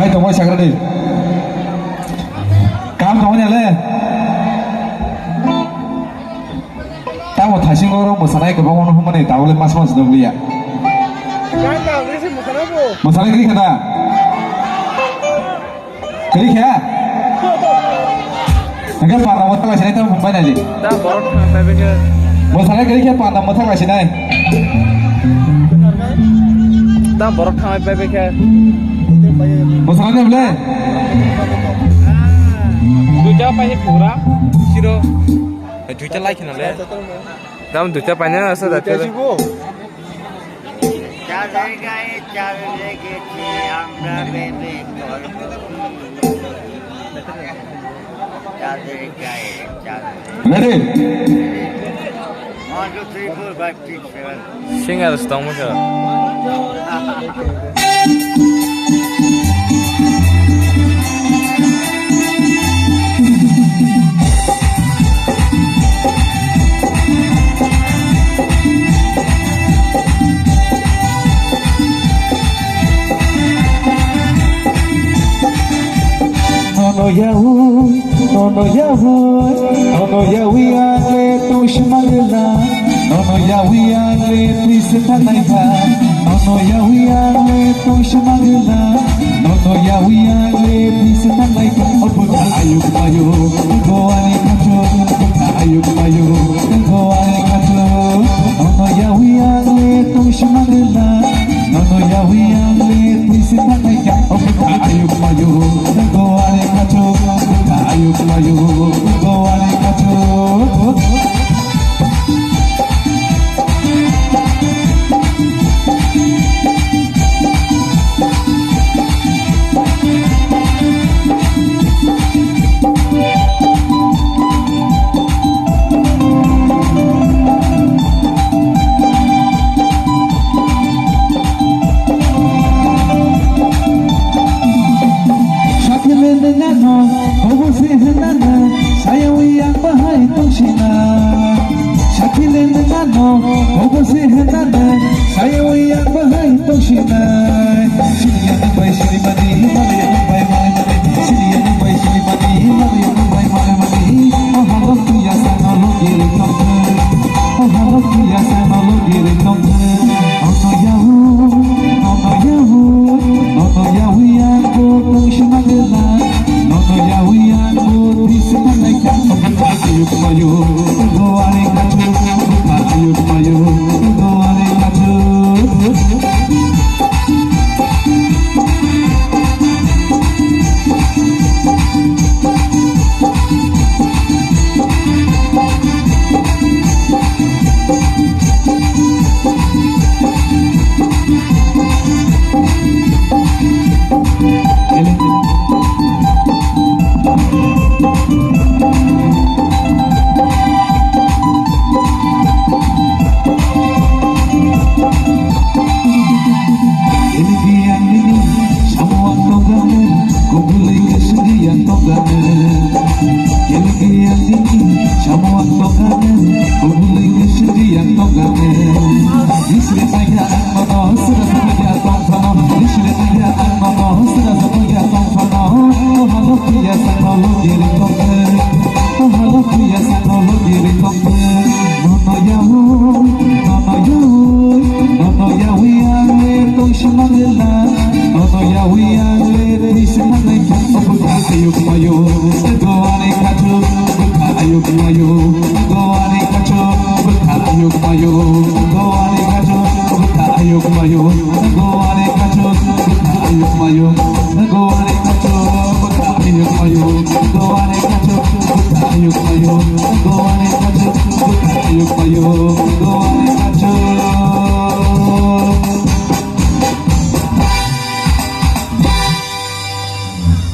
Hai tunggu saya kerja. Kamu tunggu nih le. Tahu thasing orang masalah ke bangun rumah nih tahu le mas sudah beli ya. Masalah kiri kata. Kiri ya. Enggak pada motor lah sini tuh pemain aja. Dah borot sampai ke. Masalah kiri ya pada motor lah sini. Dah borot sampai ke. Masalahnya boleh. Duja pakai pura, siro. Duja like nale. Dalam duja pakai asa datang. চাঁদের গায়ে চাঁদ লেগেছে আমরা বেবে চাঁদের গায়ে চাঁদ Ready? 1 2 3 4 5 6 7 Singa stong mo siya. Nono Yahui ale tu shmagla Nono Yahui ale tu setanaiha Nono Yahui ale tu shmagla Nono Yahui ale tu setanaiha Oputa ayuk mayu goani kacho ayuk mayu goani kacho Nono Yahui ale tu shmagla Nono Yahui ale tu setanaiha Oputa ayuk mayu goani kacho ayuk mayu goani kacho Ayuk mayo